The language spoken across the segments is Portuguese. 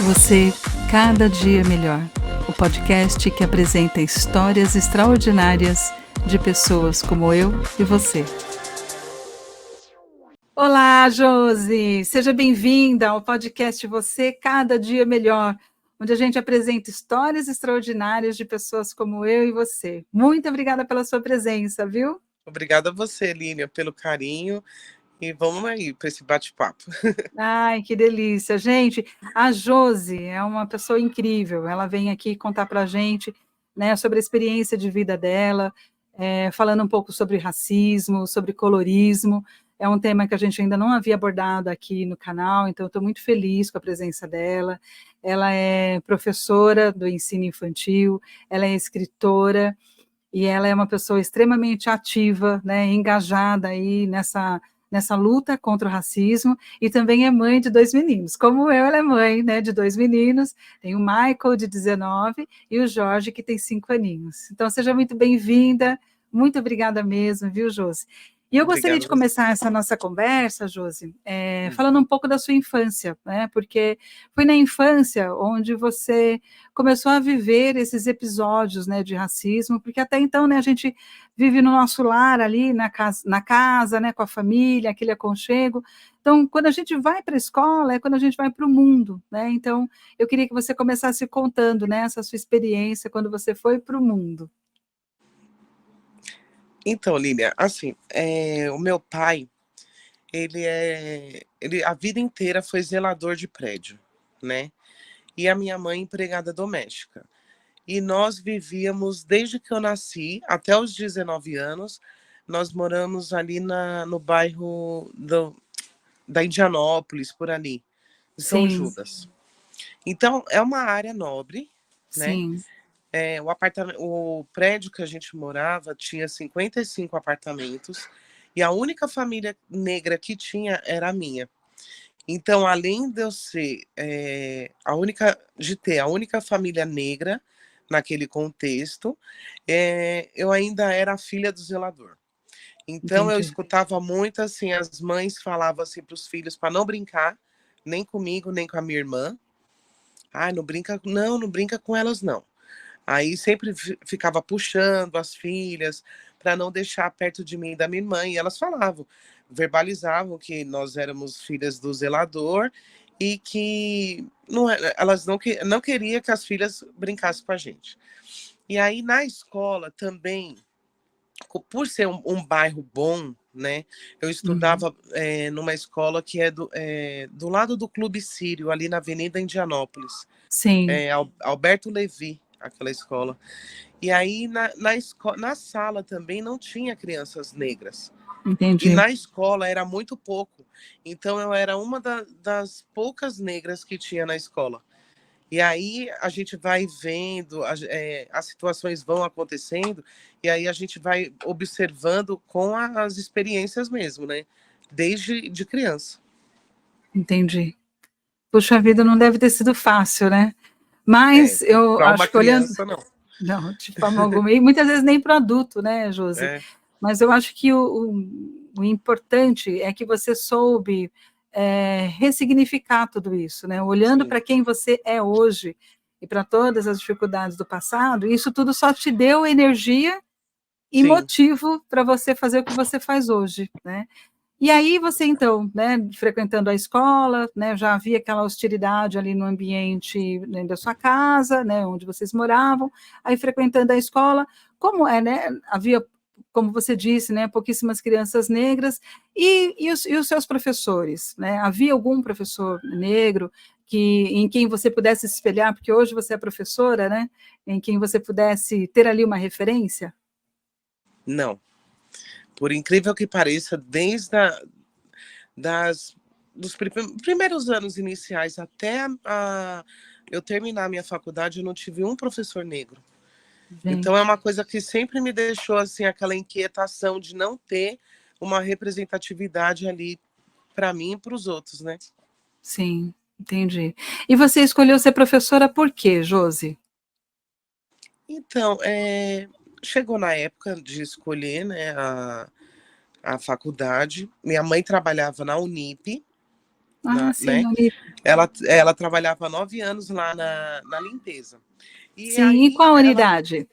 Você, cada dia melhor. O podcast que apresenta histórias extraordinárias de pessoas como eu e você. Olá, Josi! Seja bem-vinda ao podcast Você, cada dia melhor, onde a gente apresenta histórias extraordinárias de pessoas como eu e você. Muito obrigada pela sua presença, viu? Obrigada a você, Línia, pelo carinho. E vamos aí para esse bate-papo. Ai, que delícia. Gente, a Josi é uma pessoa incrível. Ela vem aqui contar para a gente, né, sobre a experiência de vida dela, falando um pouco sobre racismo, sobre colorismo. É um tema que a gente ainda não havia abordado aqui no canal, então estou muito feliz com a presença dela. Ela é professora do ensino infantil, ela é escritora, e ela é uma pessoa extremamente ativa, né, engajada aí nessa luta contra o racismo, e também é mãe de 2 meninos. Como eu, ela é mãe, né, de 2 meninos, tem o Michael, de 19, e o Jorge, que tem 5 aninhos. Então, seja muito bem-vinda, muito obrigada mesmo, viu, Josi? E eu gostaria Obrigado de a você. começar essa nossa conversa, Josi, Hum. falando um pouco da sua infância, né, porque foi na infância onde você começou a viver esses episódios, né, de racismo, porque até então, né, a gente vive no nosso lar ali, na casa, né, com a família, aquele aconchego. Então, quando a gente vai para a escola, é quando a gente vai para o mundo, né? Então, eu queria que você começasse contando, né, essa sua experiência quando você foi para o mundo. Então, Línia, assim, o meu pai, ele a vida inteira foi zelador de prédio, né? E a minha mãe, empregada doméstica. E nós vivíamos, desde que eu nasci, até os 19 anos, nós moramos ali no bairro da Indianópolis, por ali, em São Sim, Judas. Então, é uma área nobre, né? sim, O prédio que a gente morava tinha 55 apartamentos e a única família negra que tinha era a minha. Então, além de eu ser de ter a única família negra naquele contexto, eu ainda era a filha do zelador. Então, eu entendi. escutava muito assim, as mães falavam assim para os filhos para não brincar, nem comigo, nem com a minha irmã. Ah, não brinca, não brinca com elas, não. Aí sempre ficava puxando as filhas para não deixar perto de mim e da minha irmã. E elas falavam, verbalizavam que nós éramos filhas do zelador e que elas não queriam que as filhas brincassem com a gente. E aí na escola também, por ser um bairro bom, né? Eu Uhum. estudava numa escola que é do lado do Clube Sírio, ali na Avenida Indianópolis. Sim, Alberto Levi, aquela escola. E aí na sala também não tinha crianças negras. E entendi. na escola era muito pouco. Então eu era uma das poucas negras que tinha na escola. E aí a gente vai vendo, as situações vão acontecendo, e aí a gente vai observando com as experiências mesmo, né? Desde de criança. Entendi. Puxa vida, não deve ter sido fácil, né? Mas eu Para uma acho que olhando. criança, não. Não, de forma alguma. E muitas vezes nem para o adulto, né, Josi? É, Mas eu acho que o importante é que você soube ressignificar tudo isso, né? Olhando sim, para quem você é hoje e para todas as dificuldades do passado, isso tudo só te deu energia e sim, motivo para você fazer o que você faz hoje, né? E aí você então, né, frequentando a escola, né, já havia aquela hostilidade ali no ambiente, né, da sua casa, né, onde vocês moravam, aí frequentando a escola, como é, né, havia, como você disse, né, pouquíssimas crianças negras, e os seus professores, né, havia algum professor negro em quem você pudesse se espelhar, porque hoje você é professora, né, em quem você pudesse ter ali uma referência? não. Por incrível que pareça, das, dos primeiros anos iniciais até eu terminar a minha faculdade, eu não tive um professor negro. Então é Gente, uma coisa que sempre me deixou assim aquela inquietação de não ter uma representatividade ali para mim e para os outros, né? sim, entendi. E você escolheu ser professora por quê, Josi? Então, chegou na época de escolher, né, a faculdade. Minha mãe trabalhava na Unip, Ah, sim, né? no Unip. Ela trabalhava 9 anos lá na limpeza. E Sim, e aí qual ela, unidade?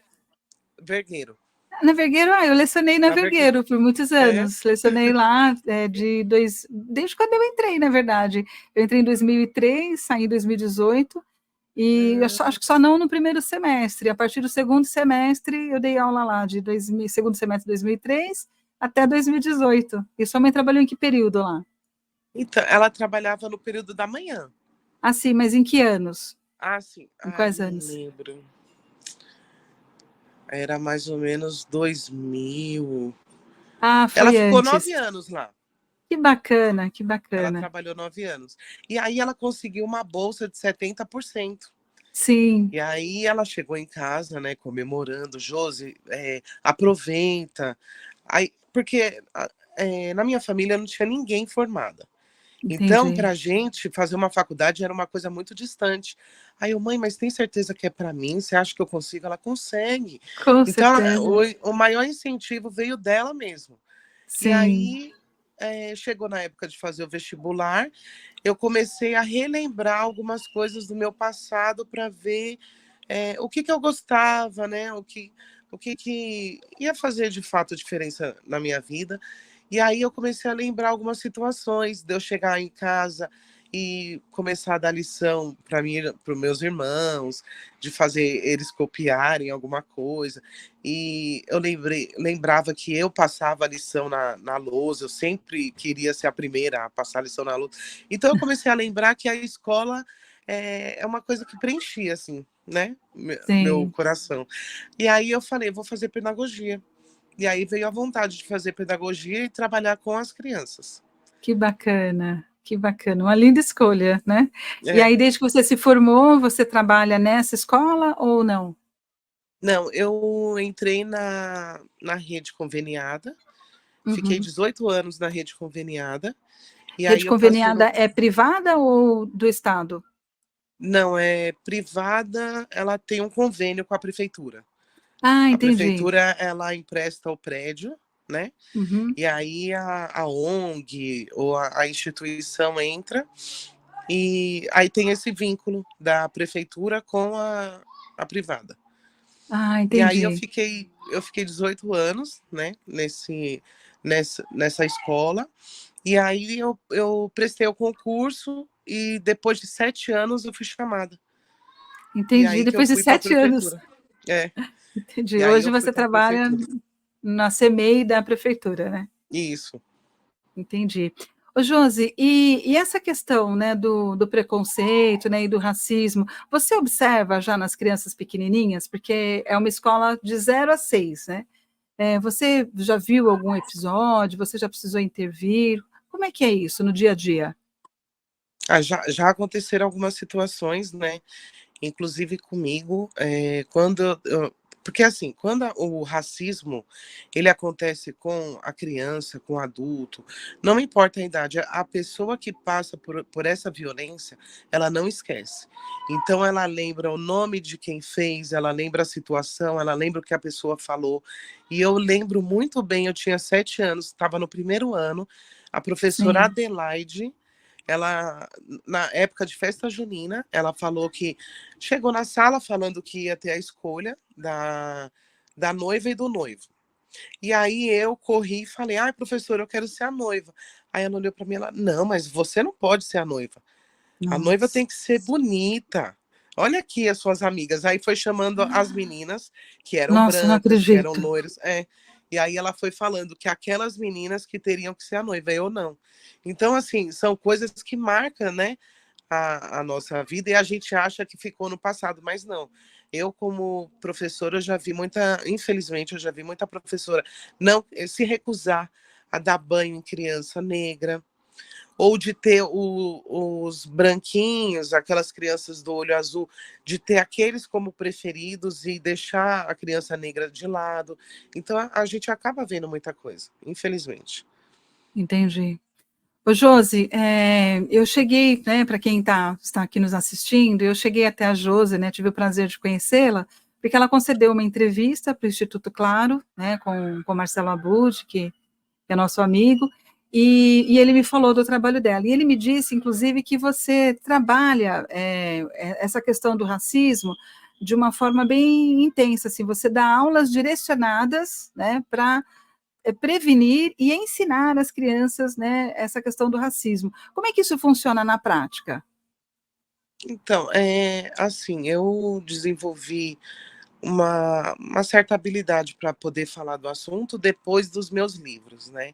Vergueiro, Na Vergueiro, eu lecionei na na Vergueiro. Vergueiro por muitos É? anos. Lecionei lá desde quando eu entrei, na verdade. Eu entrei em 2003, saí em 2018, e acho que só não no primeiro semestre. A partir do segundo semestre, eu dei aula lá, segundo semestre de 2003 até 2018. E sua mãe trabalhou em que período lá? Então, ela trabalhava no período da manhã. Ah, sim, mas em que anos? Ah, sim. Em Ai, quais não anos? lembro. Era mais ou menos 2000. Ah, Ela foi ficou antes. 9 anos lá. Que bacana, que Ela bacana. trabalhou 9 anos. E aí ela conseguiu uma bolsa de 70%. Sim, E aí ela chegou em casa, né, comemorando, Josi, aproveita. Aí, porque na minha família não tinha ninguém formada. Então, entendi. para a gente fazer uma faculdade era uma coisa muito distante. Aí eu, mãe, mas tem certeza que é para mim? Você acha que eu consigo? Ela consegue. Com Então, certeza. o maior incentivo veio dela mesmo. E Sim, aí, chegou na época de fazer o vestibular, eu comecei a relembrar algumas coisas do meu passado para ver o que eu gostava, né? O que ia fazer de fato diferença na minha vida. E aí eu comecei a lembrar algumas situações de eu chegar em casa e começar a dar lição para mim, para os meus irmãos, de fazer eles copiarem alguma coisa. E eu lembrava que eu passava a lição na lousa, eu sempre queria ser a primeira a passar a lição na lousa. Então eu comecei a lembrar que a escola é uma coisa que preenchia, assim, né? Meu sim. coração. E aí eu falei, vou fazer pedagogia. E aí veio a vontade de fazer pedagogia e trabalhar com as crianças. Que bacana, que bacana. Uma linda escolha, né? E É. aí, desde que você se formou, você trabalha nessa escola ou não? Não, eu entrei na rede conveniada, fiquei Uhum. 18 anos na rede conveniada, e aí Rede eu passei conveniada no. é privada ou do Estado? Não, é privada, ela tem um convênio com a prefeitura. Ah, A entendi. prefeitura, ela empresta o prédio, né? Uhum. E aí a ONG ou a instituição entra e aí tem esse vínculo da prefeitura com a privada. Ah, E aí entendi. eu fiquei 18 anos, né, nessa escola. E aí eu prestei o concurso e depois de 7 anos eu fui chamada. E Entendi. aí que eu Depois de fui para a 7 anos. prefeitura. É, Entendi. e aí Hoje eu fui você para a trabalha prefeitura. na CMEI da prefeitura, né? Isso. Entendi. Ô, Josi, e essa questão, né, do preconceito, né, e do racismo, você observa já nas crianças pequenininhas, porque é uma escola de 0 a 6, né? Você já viu algum episódio? Você já precisou intervir? Como é que é isso no dia a dia? Já aconteceram algumas situações, né? Inclusive comigo, porque assim, quando o racismo ele acontece com a criança, com o adulto, não importa a idade, a pessoa que passa por essa violência, ela não esquece. Então ela lembra o nome de quem fez, ela lembra a situação, ela lembra o que a pessoa falou. E eu lembro muito bem, eu tinha 7 anos, estava no primeiro ano, a professora Sim. Adelaide, ela, na época de festa junina, ela falou que chegou na sala falando que ia ter a escolha da noiva e do noivo. E aí eu corri e falei: ai, professora, eu quero ser a noiva. Aí ela olhou para mim e ela: não, mas você não pode ser a noiva. A noiva Nossa. tem que ser bonita. Olha aqui as suas amigas. Aí foi chamando as meninas que eram Nossa, não brancas, que eram acredito. loiras. E aí ela foi falando que aquelas meninas que teriam que ser a noiva, eu não. Então, assim, são coisas que marcam, né, a nossa vida e a gente acha que ficou no passado, mas não. Eu, como professora, eu já vi muita, infelizmente, eu já vi muita professora não se recusar a dar banho em criança negra, ou de ter os branquinhos, aquelas crianças do olho azul, de ter aqueles como preferidos e deixar a criança negra de lado. Então a gente acaba vendo muita coisa, infelizmente. Entendi. Ô, Josi, eu cheguei, né, para quem está aqui nos assistindo, eu cheguei até a Josi, né, tive o prazer de conhecê-la, porque ela concedeu uma entrevista para o Instituto Claro, né, com Marcelo Abud, que é nosso amigo, E ele me falou do trabalho dela. E ele me disse, inclusive, que você trabalha essa questão do racismo de uma forma bem intensa. Assim, você dá aulas direcionadas, né, para prevenir e ensinar as crianças, né, essa questão do racismo. Como é que isso funciona na prática? Então, assim, eu desenvolvi uma certa habilidade para poder falar do assunto depois dos meus livros, né?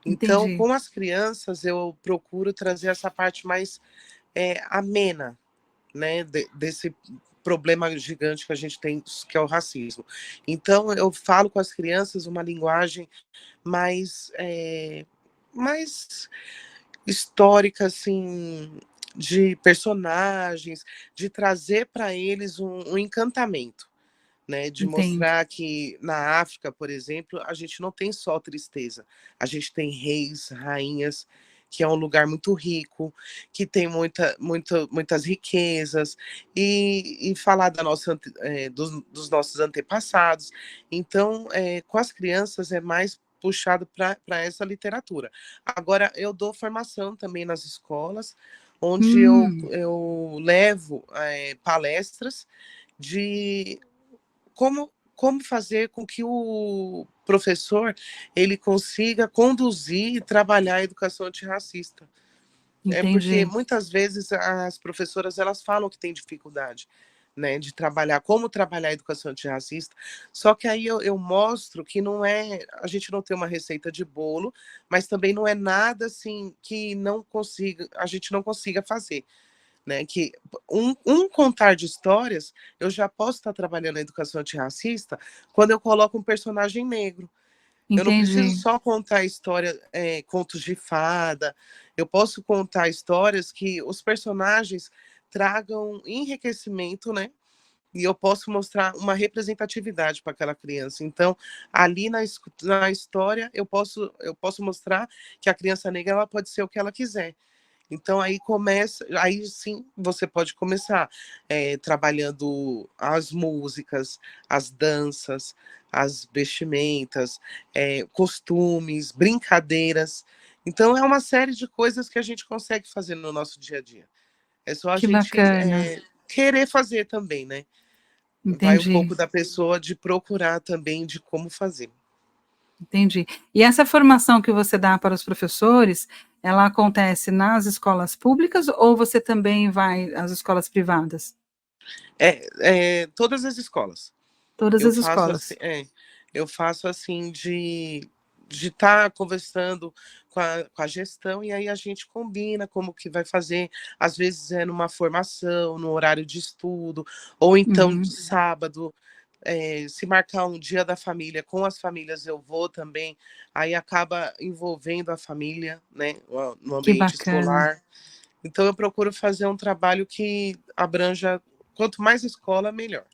Então, Entendi, com as crianças, eu procuro trazer essa parte mais amena, né, desse problema gigante que a gente tem, que é o racismo. Então, eu falo com as crianças uma linguagem mais, mais histórica, assim, de personagens, de trazer para eles um encantamento, né, de entendi, mostrar que na África, por exemplo, a gente não tem só tristeza, a gente tem reis, rainhas, que é um lugar muito rico, que tem muitas riquezas, e falar da nossa, dos nossos antepassados. Então, com as crianças é mais puxado para essa literatura. Agora, eu dou formação também nas escolas, onde hum, eu levo palestras de como fazer com que o professor ele consiga conduzir e trabalhar a educação antirracista. É porque entendi, muitas vezes as professoras elas falam que têm dificuldade, né, de trabalhar, como trabalhar a educação antirracista. Só que aí eu mostro que não é, a gente não tem uma receita de bolo, mas também não é nada assim que não consiga, a gente não consiga fazer, né? Que um contar de histórias, eu já posso estar trabalhando a educação antirracista quando eu coloco um personagem negro. Eu não preciso entendi, só contar a história, contos de fada. Eu posso contar histórias que os personagens tragam enriquecimento, né? E eu posso mostrar uma representatividade para aquela criança. Então, ali na história, eu posso mostrar que a criança negra ela pode ser o que ela quiser. Então aí começa, aí sim você pode começar trabalhando as músicas, as danças, as vestimentas, costumes, brincadeiras. Então é uma série de coisas que a gente consegue fazer no nosso dia a dia. É só a que gente bacana, querer fazer também, né? Vai um entendi. pouco da pessoa de procurar também de como fazer. Entendi. E essa formação que você dá para os professores, ela acontece nas escolas públicas ou você também vai às escolas privadas? Todas as escolas. Todas Eu as faço assim, escolas. eu faço assim de estar conversando com a gestão e aí a gente combina como que vai fazer. Às vezes é numa formação, no horário de estudo, ou então Uhum. sábado, se marcar um dia da família com as famílias eu vou também. Aí acaba envolvendo a família, né, no Que ambiente bacana. escolar. Então eu procuro fazer um trabalho que abranja quanto mais escola, melhor.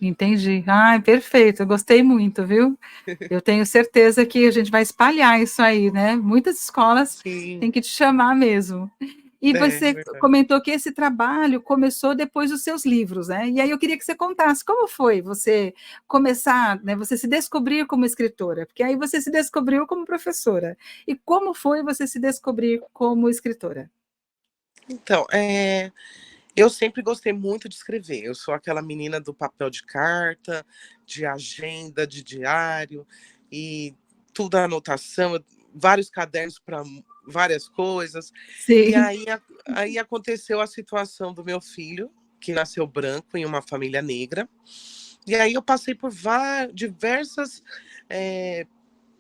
Entendi. Ai, perfeito. Eu gostei muito, viu? Eu tenho certeza que a gente vai espalhar isso aí, né? Muitas escolas Sim, têm que te chamar mesmo. E você verdade. comentou que esse trabalho começou depois dos seus livros, né? E aí eu queria que você contasse como foi você começar, né? Você se descobrir como escritora, porque aí você se descobriu como professora. E como foi você se descobrir como escritora? Então, eu sempre gostei muito de escrever. Eu sou aquela menina do papel de carta, de agenda, de diário, e tudo anotação, vários cadernos para várias coisas. E Sim. aí aconteceu a situação do meu filho, que nasceu branco em uma família negra. E aí eu passei por diversas eh,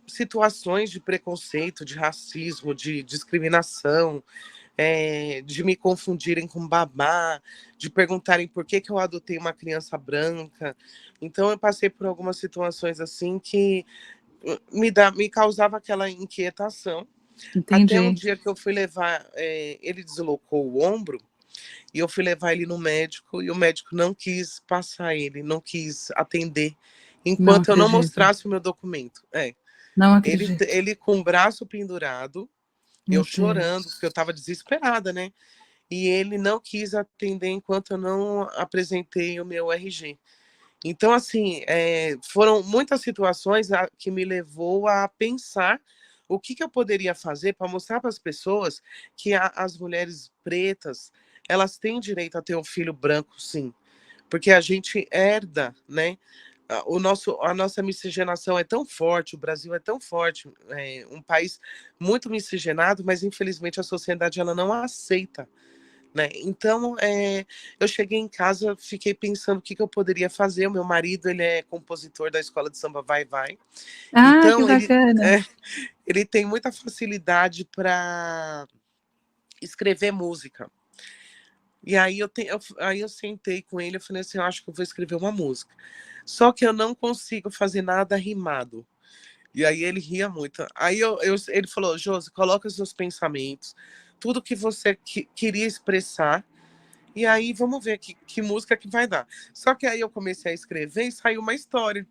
situações de preconceito, de racismo, de discriminação, de me confundirem com babá, de perguntarem por que eu adotei uma criança branca. Então eu passei por algumas situações assim que me causava aquela inquietação. Até um Entendi. dia que eu fui levar, ele deslocou o ombro e eu fui levar ele no médico e o médico não quis passar ele, não quis atender Não enquanto eu não acredito. mostrasse o meu documento. Não Ele, acredito. ele com o braço pendurado, eu Meu chorando, porque eu Deus. estava desesperada, né? E ele não quis atender enquanto eu não apresentei o meu RG. Então, assim, foram muitas situações que me levou a pensar o que eu poderia fazer para mostrar para as pessoas que as mulheres pretas, elas têm direito a ter um filho branco, sim, porque a gente herda, né? A nossa miscigenação é tão forte, o Brasil é tão forte, é um país muito miscigenado, mas infelizmente a sociedade ela não aceita, né? Então, eu cheguei em casa, fiquei pensando o que eu poderia fazer. O meu marido, ele é compositor da escola de samba Vai Vai, Ah, que então bacana. ele tem muita facilidade para escrever música. E aí aí eu sentei com ele, eu falei assim, eu acho que eu vou escrever uma música. Só que eu não consigo fazer nada rimado. E aí ele ria muito. Aí ele falou, Josi, coloca os seus pensamentos, tudo que você queria expressar, e aí vamos ver que música que vai dar. Só que aí eu comecei a escrever e saiu uma história.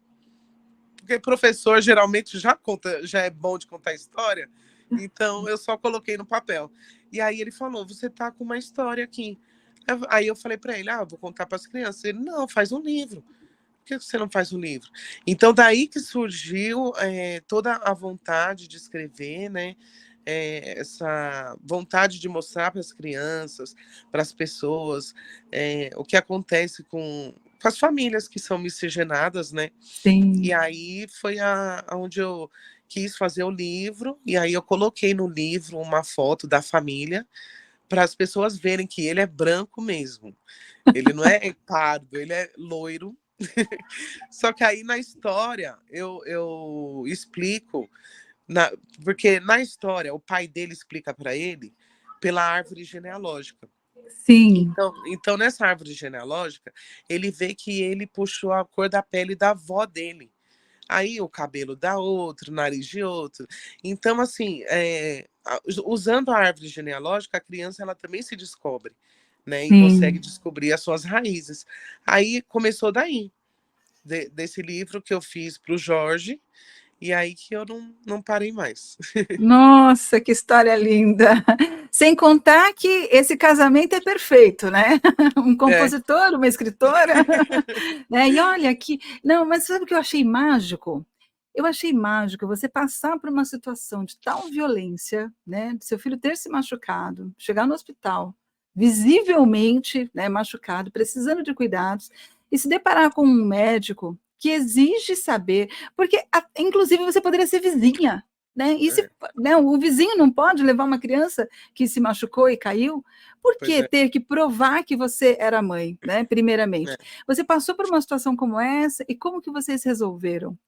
Porque professor geralmente já conta, já é bom de contar história, então eu só coloquei no papel. E aí ele falou, você tá com uma história aqui. Aí eu falei para ele, vou contar para as crianças. Ele, não, faz um livro. Por que você não faz um livro? Então, daí que surgiu toda a vontade de escrever, né? Essa vontade de mostrar para as crianças, para as pessoas, o que acontece com as famílias que são miscigenadas, né? E Sim. aí foi onde eu quis fazer o livro, e aí eu coloquei no livro uma foto da família para as pessoas verem que ele é branco mesmo. Ele não é pardo, ele é loiro. Só que aí na história eu explico, porque na história o pai dele explica para ele pela árvore genealógica. Sim. Então, nessa árvore genealógica, ele vê que ele puxou a cor da pele da avó dele. Aí o cabelo da outro, o nariz de outro. Então, assim, usando a árvore genealógica, a criança ela também se descobre, né? E consegue Sim. descobrir as suas raízes. Aí começou daí, desse livro que eu fiz para o Jorge, e aí que eu não parei mais. Nossa, que história linda! Sem contar que esse casamento é perfeito, né? Um É, compositor, uma escritora, né? E olha que. Não, mas sabe o que eu achei mágico? Eu achei mágico você passar por uma situação de tal violência, né? De seu filho ter se machucado, chegar no hospital, visivelmente, né, machucado, precisando de cuidados, e se deparar com um médico que exige saber, porque, inclusive, você poderia ser vizinha. Né? E se, é, né, o vizinho não pode levar uma criança que se machucou e caiu? Por pois que é, ter que provar que você era mãe, né? Primeiramente. é, Você passou por uma situação como essa e como que vocês resolveram?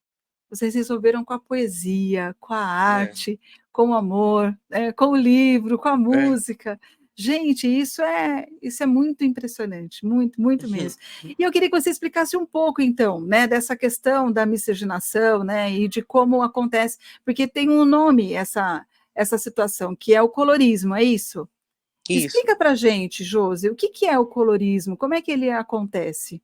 Vocês resolveram com a poesia, com a é, arte, com o amor, com o livro, com a é. música. Gente, isso é muito impressionante, muito, muito Uhum. mesmo. E eu queria que você explicasse um pouco, então, né, dessa questão da miscigenação, né, e de como acontece, porque tem um nome essa situação, que é o colorismo, é isso? Isso. Explica para gente, Josi, o que que é o colorismo? Como é que ele acontece?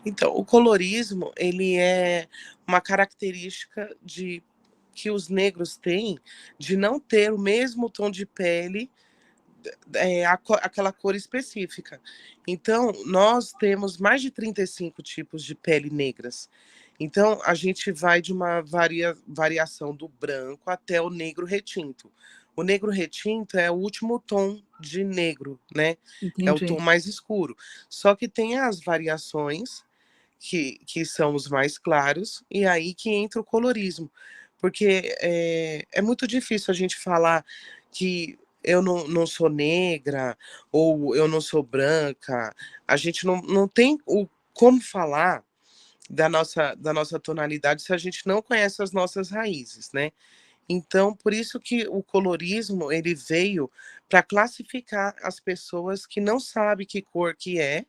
Então, o colorismo, ele é uma característica que os negros têm de não ter o mesmo tom de pele, aquela cor específica. Então, nós temos mais de 35 tipos de pele negras. Então, a gente vai de uma variação do branco até o negro retinto. O negro retinto é o último tom de negro, né? É o tom Entendi. mais escuro. Só que tem as variações que são os mais claros, e aí que entra o colorismo. Porque é muito difícil a gente falar que eu não sou negra ou eu não sou branca. A gente não tem como falar da nossa tonalidade se a gente não conhece as nossas raízes, né? Então, por isso que o colorismo ele veio para classificar as pessoas que não sabem que cor que é,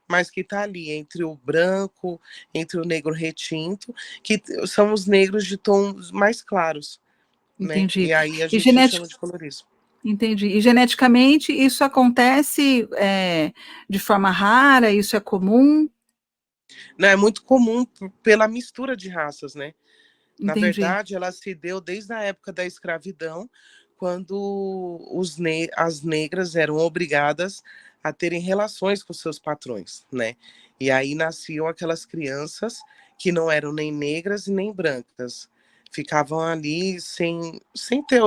mas que está ali entre o branco, entre o negro retinto, que são os negros de tons mais claros, né? Entendi. E aí a E gente genetic chama de colorismo. Entendi. E geneticamente isso acontece, de forma rara, isso é comum? Não, é muito comum pela mistura de raças, né? Na Entendi, verdade, ela se deu desde a época da escravidão, quando as negras eram obrigadas a terem relações com seus patrões, né? E aí nasciam aquelas crianças que não eram nem negras e nem brancas. ficavam ali sem ter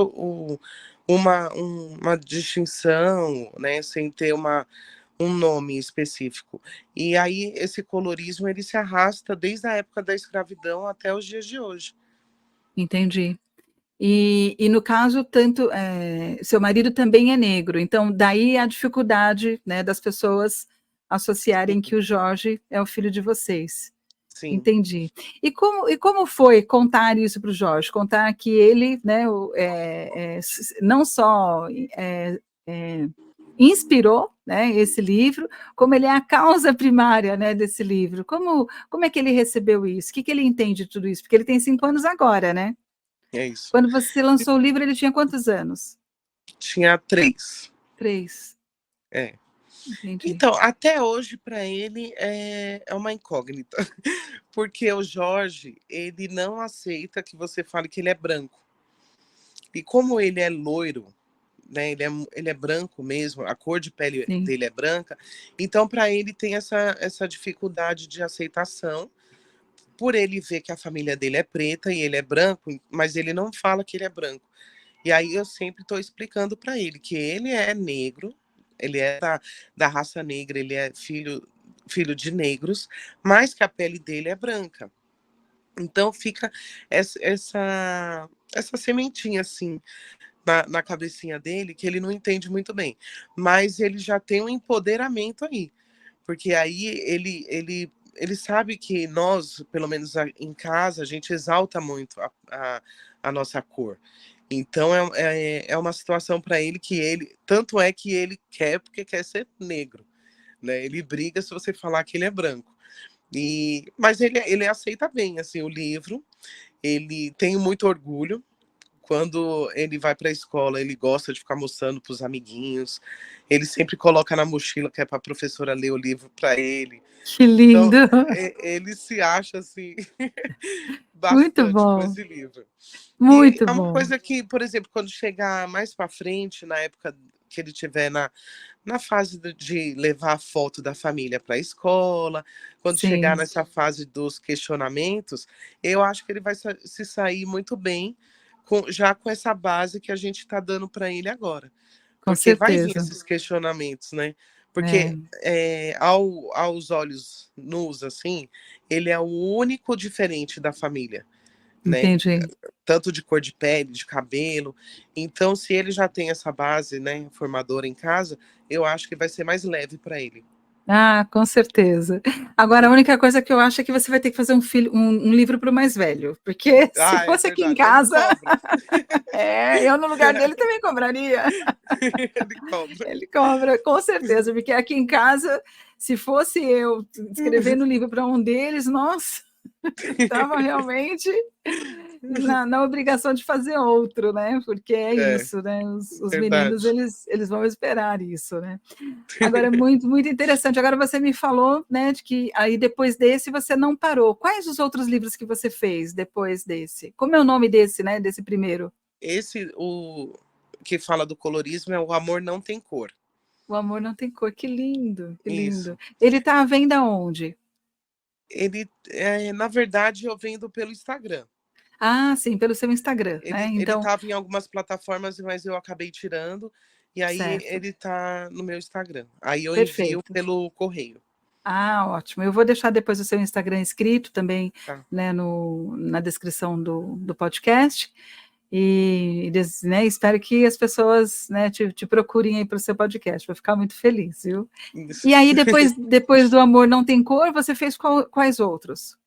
uma distinção, né? Sem ter um nome específico. E aí esse colorismo ele se arrasta desde a época da escravidão até os dias de hoje. Entendi. E no caso, tanto seu marido também é negro, então daí a dificuldade, né, das pessoas associarem que o Jorge é o filho de vocês. Sim. Entendi. E como foi contar isso para o Jorge? Contar que ele, né, não só inspirou, né, esse livro, como ele é a causa primária, né, desse livro. Como é que ele recebeu isso? O que ele entende de tudo isso? Porque ele tem 5 anos agora, né? É isso. Quando você lançou o livro, ele tinha quantos anos? Tinha 3. 3. É. Entendi. Então, até hoje, para ele, é uma incógnita. Porque o Jorge, ele não aceita que você fale que ele é branco. E como ele é loiro, né, ele é branco mesmo, a cor de pele Sim. dele é branca, então para ele tem essa dificuldade de aceitação, por ele ver que a família dele é preta e ele é branco, mas ele não fala que ele é branco. E aí eu sempre estou explicando para ele que ele é negro, ele é da raça negra, ele é filho de negros, mas que a pele dele é branca. Então fica essa sementinha assim na cabecinha dele que ele não entende muito bem. Mas ele já tem um empoderamento aí, porque aí ele sabe que nós, pelo menos em casa, a gente exalta muito a nossa cor. Então é uma situação para ele que tanto é que ele quer porque quer ser negro, né? Ele briga se você falar que ele é branco. Mas ele aceita bem assim o livro. Ele tem muito orgulho. Quando ele vai para a escola, ele gosta de ficar mostrando para os amiguinhos. Ele sempre coloca na mochila que é para a professora ler o livro para ele. Que Então, lindo! ele se acha assim Muito bastante com bom, esse livro. E muito é uma bom. coisa que, por exemplo, quando chegar mais para frente, na época que ele tiver na fase de levar a foto da família para a escola, quando chegar Sim, nessa fase dos questionamentos, eu acho que ele vai se sair muito bem já com essa base que a gente está dando para ele agora. com Porque vai vir certeza. esses questionamentos, né? É, Porque aos olhos nus, assim, ele é o único diferente da família, né? entendi. Tanto de cor de pele, de cabelo. Então, se ele já tem essa base, né, formadora em casa, eu acho que vai ser mais leve para ele. Ah, com certeza. Agora, a única coisa que eu acho é que você vai ter que fazer um livro para o mais velho, porque se Ah, é fosse aqui em verdade. Ele casa, cobra. eu no lugar dele também cobraria. Ele cobra. Ele cobra, com certeza, porque aqui em casa, se fosse eu escrevendo livro para um deles, nossa, estava realmente na obrigação de fazer outro, né? Porque é É, isso, né? Os meninos, verdade. eles vão esperar isso, né? Agora, é muito, muito interessante. Agora você me falou, né, de que aí depois desse você não parou. Quais os outros livros que você fez depois desse? Como é o nome desse, né, desse primeiro? O que fala do colorismo é O Amor Não Tem Cor. O Amor Não Tem Cor. Que lindo, que lindo. Isso. Ele está à venda onde? Na verdade, eu vendo pelo Instagram. Ah, sim, pelo seu Instagram, né? Ele Então, estava em algumas plataformas, mas eu acabei tirando. E aí certo, ele tá no meu Instagram. Aí eu envio perfeito. pelo correio. Ah, ótimo. Eu vou deixar depois o seu Instagram escrito também, Tá? né, na descrição do podcast. Né, espero que as pessoas, né, te procurem aí para o seu podcast. Vou ficar muito feliz, viu? Isso. E aí, depois do Amor Não Tem Cor, você fez quais outros?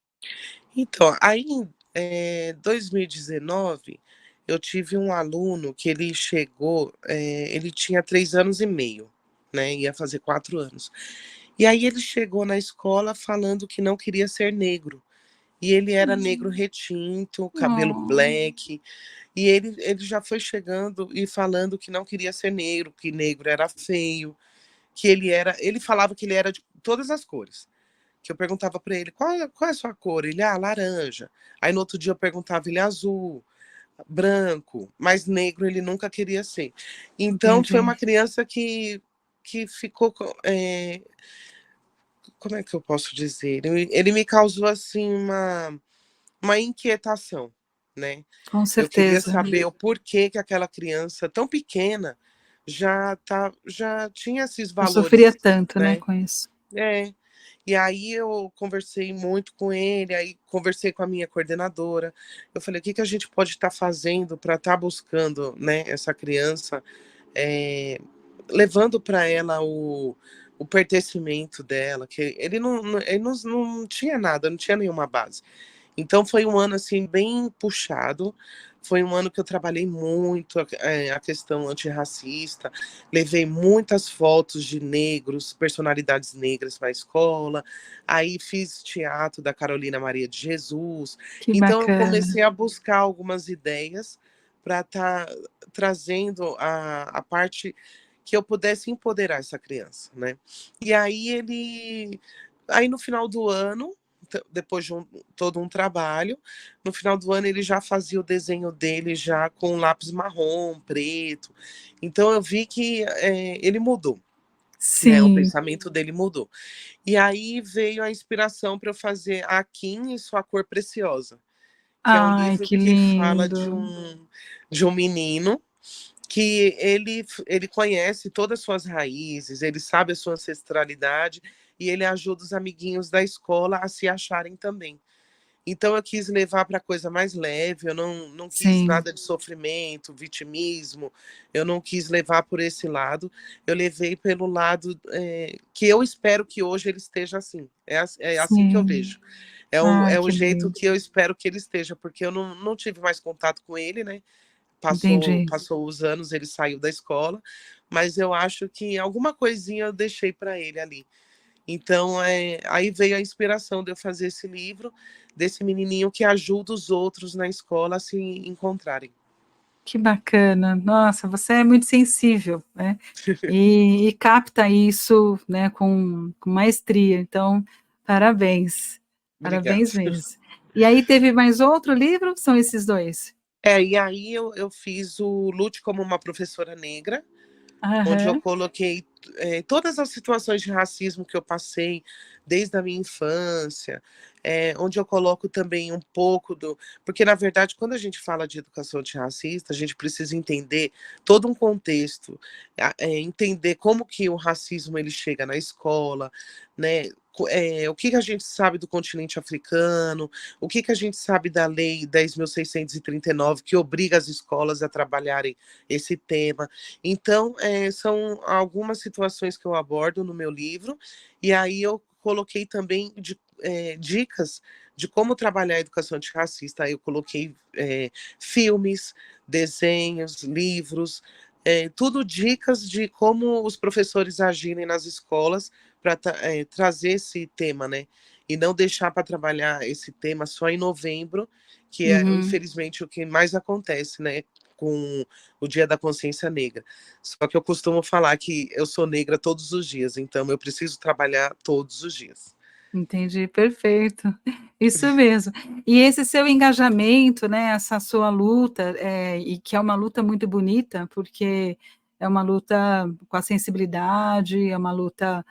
Então, aí em 2019, eu tive um aluno que ele chegou, ele tinha 3 anos e meio, né? Ia fazer 4 anos. E aí ele chegou na escola falando que não queria ser negro. E ele era negro retinto, cabelo Oh, black. E ele já foi chegando e falando que não queria ser negro, que negro era feio, que ele falava que ele era de todas as cores. Que eu perguntava para ele, qual é a sua cor? Ele, laranja. Aí no outro dia eu perguntava, ele, azul, branco, mas negro ele nunca queria ser. Então foi entendi, uma criança que ficou, como é que eu posso dizer? Ele me causou assim uma inquietação, né? Com Eu queria certeza. saber o porquê que aquela criança tão pequena já tinha esses Eu sofria valores, tanto, né, né? com isso. É. E aí eu conversei muito com ele, aí conversei com a minha coordenadora. Eu falei, o que que a gente pode estar fazendo para estar buscando, né, essa criança, levando para ela o pertencimento dela, que ele não tinha nada, não tinha nenhuma base. Então foi um ano assim bem puxado. Foi um ano que eu trabalhei muito a questão antirracista, levei muitas fotos de negros, personalidades negras para a escola, aí fiz teatro da Carolina Maria de Jesus. Que Então eu bacana. comecei a buscar algumas ideias para estar trazendo a parte que eu pudesse empoderar essa criança, né? E aí no final do ano, depois de todo um trabalho, no final do ano ele já fazia o desenho dele já com lápis marrom, preto. Então eu vi que ele mudou, né? O Sim. pensamento dele mudou. E aí veio a inspiração para eu fazer A Kim e Sua Cor Preciosa, que é um Ai, livro que que fala lindo. de um menino que ele conhece todas as suas raízes, ele sabe a sua ancestralidade e ele ajuda os amiguinhos da escola a se acharem também. Então eu quis levar para coisa mais leve, eu não quis Sim, nada de sofrimento, vitimismo, eu não quis levar por esse lado, eu levei pelo lado que eu espero que hoje ele esteja assim. É assim que eu sim. vejo. Ai, É o que jeito lindo. que eu espero que ele esteja, porque eu não tive mais contato com ele, né? Entendi. Passou os anos, ele saiu da escola, mas eu acho que alguma coisinha eu deixei para ele ali. Então, aí veio a inspiração de eu fazer esse livro, desse menininho que ajuda os outros na escola a se encontrarem. Que bacana. Nossa, você é muito sensível, né, e capta isso, né, com maestria, então, parabéns, Obrigada. parabéns mesmo. E aí teve mais outro livro? São esses 2? E aí eu fiz o Lute como uma professora negra, onde eu Aham. coloquei todas as situações de racismo que eu passei desde a minha infância, onde eu coloco também um pouco do. Porque, na verdade, quando a gente fala de educação antirracista, a gente precisa entender todo um contexto, entender como que o racismo ele chega na escola, né? O que a gente sabe do continente africano, o que a gente sabe da Lei 10.639, que obriga as escolas a trabalharem esse tema. Então, são algumas situações que eu abordo no meu livro, e aí eu coloquei também dicas de como trabalhar a educação antirracista. Aí eu coloquei filmes, desenhos, livros, tudo dicas de como os professores agirem nas escolas para trazer esse tema, né? E não deixar para trabalhar esse tema só em novembro, que é, Uhum. infelizmente, o que mais acontece, né? Com o Dia da Consciência Negra. Só que eu costumo falar que eu sou negra todos os dias, então eu preciso trabalhar todos os dias. Entendi, perfeito. Isso mesmo. E esse seu engajamento, né, essa sua luta, e que é uma luta muito bonita, porque é uma luta com a sensibilidade, é uma luta,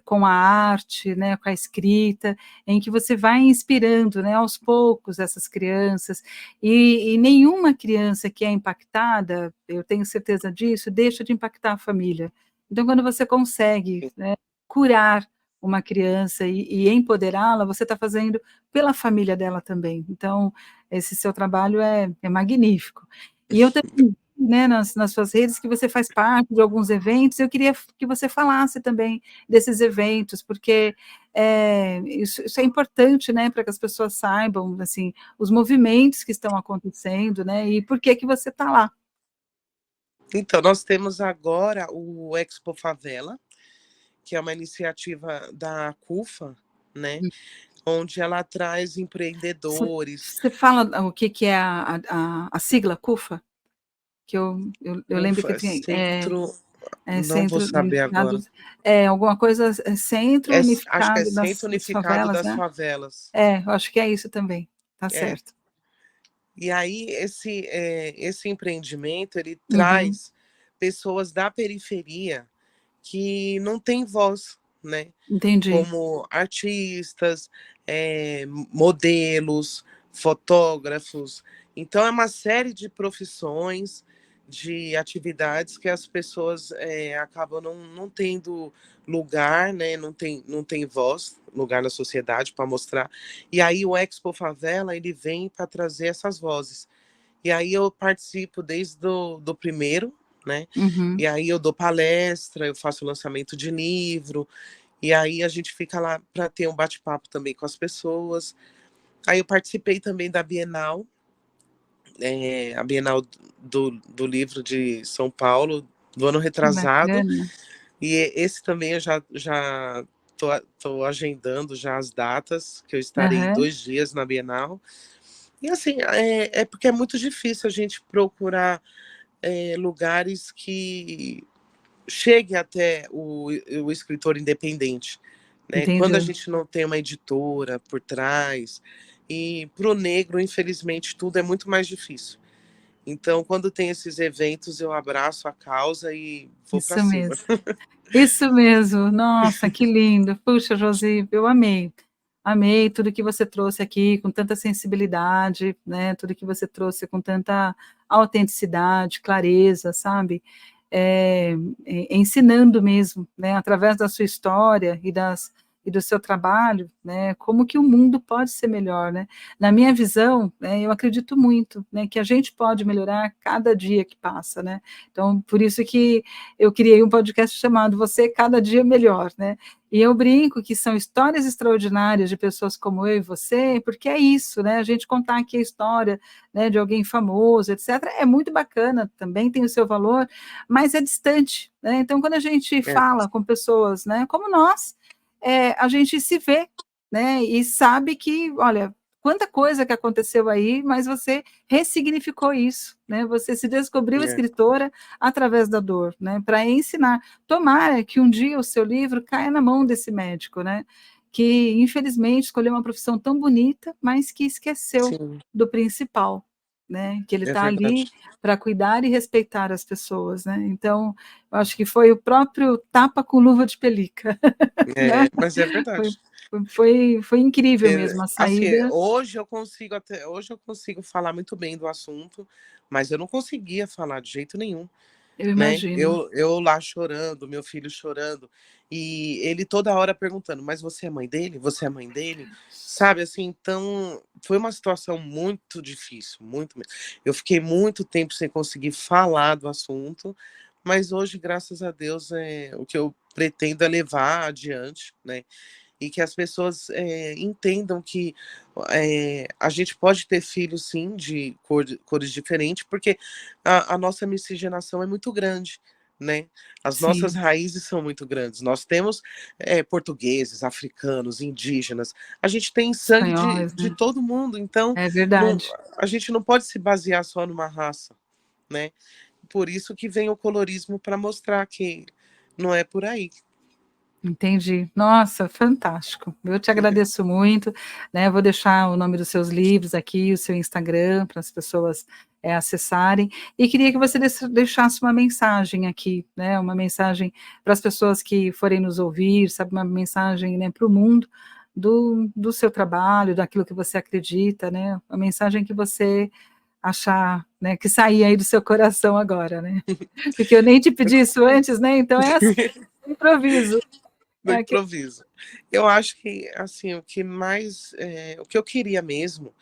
com a arte, né, com a escrita, em que você vai inspirando, né, aos poucos essas crianças, e nenhuma criança que é impactada, eu tenho certeza disso, deixa de impactar a família. Então quando você consegue, né, curar uma criança e empoderá-la, você está fazendo pela família dela também. Então, esse seu trabalho é magnífico. E eu também, né, nas suas redes, que você faz parte de alguns eventos, eu queria que você falasse também desses eventos, porque isso é importante, né, para que as pessoas saibam, assim, os movimentos que estão acontecendo, né, e por que que você está lá. Então, nós temos agora o Expo Favela, que é uma iniciativa da CUFA, né? Onde ela traz Você empreendedores. você fala o que que é a sigla CUFA? Que eu lembro que CUFA, tem, Centro, não vou Centro saber agora. Unificado, alguma coisa, Centro Acho que é Unificado Centro das Unificado Favelas, das né? Favelas. Eu acho que é isso também, tá É. certo. E aí, esse empreendimento, ele Uhum, traz pessoas da periferia que não têm voz, né? entendi. Como artistas, modelos, fotógrafos. Então, é uma série de profissões, de atividades que as pessoas acabam não tendo lugar, né? Não tem voz, lugar na sociedade para mostrar. E aí o Expo Favela, ele vem para trazer essas vozes. E aí eu participo desde do primeiro, né? Uhum. E aí eu dou palestra, eu faço lançamento de livro, e aí a gente fica lá para ter um bate-papo também com as pessoas. Aí eu participei também da Bienal, a Bienal do Livro de São Paulo, do ano Que retrasado, bacana. e esse também eu já tô agendando já as datas, que eu estarei Aham. 2 dias na Bienal. E assim, é porque é muito difícil a gente procurar lugares que chegue até o escritor independente, né? Quando a Entendi. gente não tem uma editora por trás, e para o negro, infelizmente, tudo é muito mais difícil. Então, quando tem esses eventos, eu abraço a causa e vou para Isso cima. mesmo. Isso mesmo. Nossa, que lindo. Puxa, Josi, eu amei. Amei tudo que você trouxe aqui com tanta sensibilidade, né? Tudo que você trouxe com tanta autenticidade, clareza, sabe? Ensinando mesmo, né? Através da sua história e do seu trabalho, né? Como que o mundo pode ser melhor, né? Na minha visão, né, eu acredito muito, né? Que a gente pode melhorar cada dia que passa, né? Então, por isso que eu criei um podcast chamado Você Cada Dia Melhor, né? E eu brinco que são histórias extraordinárias de pessoas como eu e você, porque é isso, né? A gente contar aqui a história, né, de alguém famoso, etc., é muito bacana, também tem o seu valor, mas é distante, né? Então, quando a gente É, fala com pessoas, né, como nós, a gente se vê, né, e sabe que, olha, quanta coisa que aconteceu aí, mas você ressignificou isso, né? Você se descobriu é, escritora através da dor, né? Para ensinar. Tomara que um dia o seu livro caia na mão desse médico, né? Que infelizmente escolheu uma profissão tão bonita, mas que esqueceu sim, do principal, né? Que ele é está ali verdade. para cuidar e respeitar as pessoas, né? Então, eu acho que foi o próprio tapa com luva de pelica, né? Mas é Foi, verdade. foi incrível mesmo a Assim, saída. hoje eu consigo falar muito bem do assunto, mas eu não conseguia falar de jeito nenhum, Eu né? imagino. Eu lá chorando, meu filho chorando, e ele toda hora perguntando: mas você é mãe dele? Você é mãe dele? Sabe assim, então foi uma situação muito difícil, muito mesmo. Eu fiquei muito tempo sem conseguir falar do assunto, mas hoje, graças a Deus, o que eu pretendo é levar adiante, né? E que as pessoas entendam que a gente pode ter filhos, sim, de cores diferentes, porque a nossa miscigenação é muito grande, né? As nossas Sim, raízes são muito grandes. Nós temos portugueses, africanos, indígenas. A gente tem sangue espanhóis, de né? todo mundo, então É não, verdade. a gente não pode se basear só numa raça, né? Por isso que vem o colorismo para mostrar que não é por aí. Entendi. Nossa, fantástico. Eu te agradeço muito, né? Vou deixar o nome dos seus livros aqui, o seu Instagram, para as pessoas acessarem. E queria que você deixasse uma mensagem aqui, né? Uma mensagem para as pessoas que forem nos ouvir, sabe? Uma mensagem, né, para o mundo do seu trabalho, daquilo que você acredita, né? Uma mensagem que você achar, né, que sair aí do seu coração agora, né? Porque eu nem te pedi isso antes, né? Então é assim, improviso. Do É que improviso. Eu acho que, assim, o que eu queria mesmo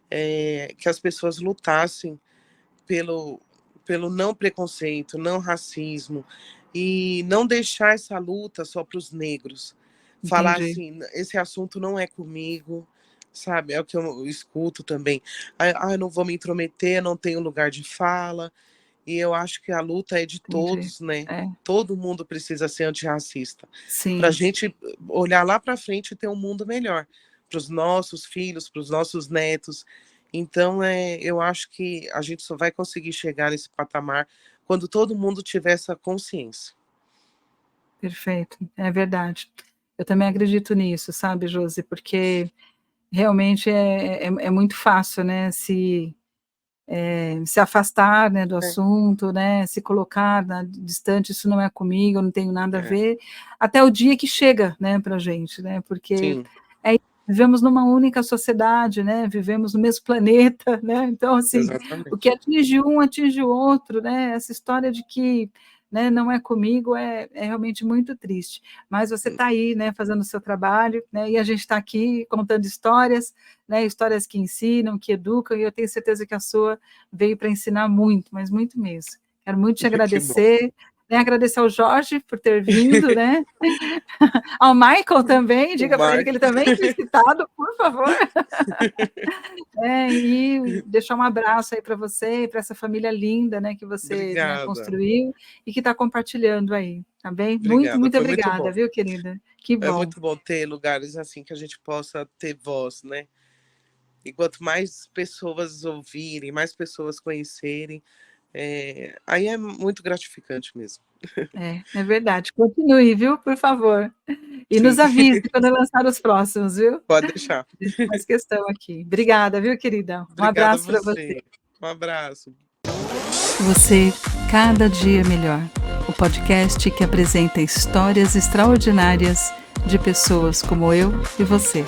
é que as pessoas lutassem pelo, pelo não preconceito, não racismo, e não deixar essa luta só para os negros. Falar entendi. assim, esse assunto não é comigo, sabe? É o que eu escuto também. Ah, eu não vou me intrometer, não tenho lugar de fala. E eu acho que a luta é de Entendi. todos, né? É, Todo mundo precisa ser antirracista. Para a sim, gente olhar lá para frente e ter um mundo melhor. Para os nossos filhos, para os nossos netos. Então, eu acho que a gente só vai conseguir chegar nesse patamar quando todo mundo tiver essa consciência. perfeito. É verdade. Eu também acredito nisso, sabe, Josi, porque realmente é muito fácil, né, se afastar, né, do É, assunto, né, se colocar distante, isso não é comigo, eu não tenho nada a é, ver, até o dia que chega, né, pra gente, né, porque sim, vivemos numa única sociedade, né? Vivemos no mesmo planeta, né? Então, assim, o que Exatamente. atinge um, atinge o outro, né? Essa história de que, né, não é comigo é realmente muito triste. Mas você está aí, né, fazendo o seu trabalho, né? E a gente está aqui contando histórias, né? Histórias que ensinam, que educam, e eu tenho certeza que a sua veio para ensinar muito, mas muito mesmo. Quero muito te Que bom. agradecer, né? Agradecer ao Jorge por ter vindo, né? Ao Michael também, O diga para ele que ele também foi citado, por favor. E deixar um abraço aí para você e para essa família linda, né, que você, né, Obrigada, construiu e que está compartilhando aí, tá bem? Muito, obrigada. muito Foi muito obrigada, bom. viu, querida? Que É bom. muito bom ter lugares assim que a gente possa ter voz, né? E quanto mais pessoas ouvirem, mais pessoas conhecerem, aí é muito gratificante mesmo. É verdade. Continue, viu, por favor. E Sim, nos avise quando eu lançar os próximos, viu? pode deixar. Deixa mais questão aqui. Obrigada, viu, querida? Um Obrigada a abraço para você. você. Um abraço. Você, cada dia melhor. O podcast que apresenta histórias extraordinárias de pessoas como eu e você.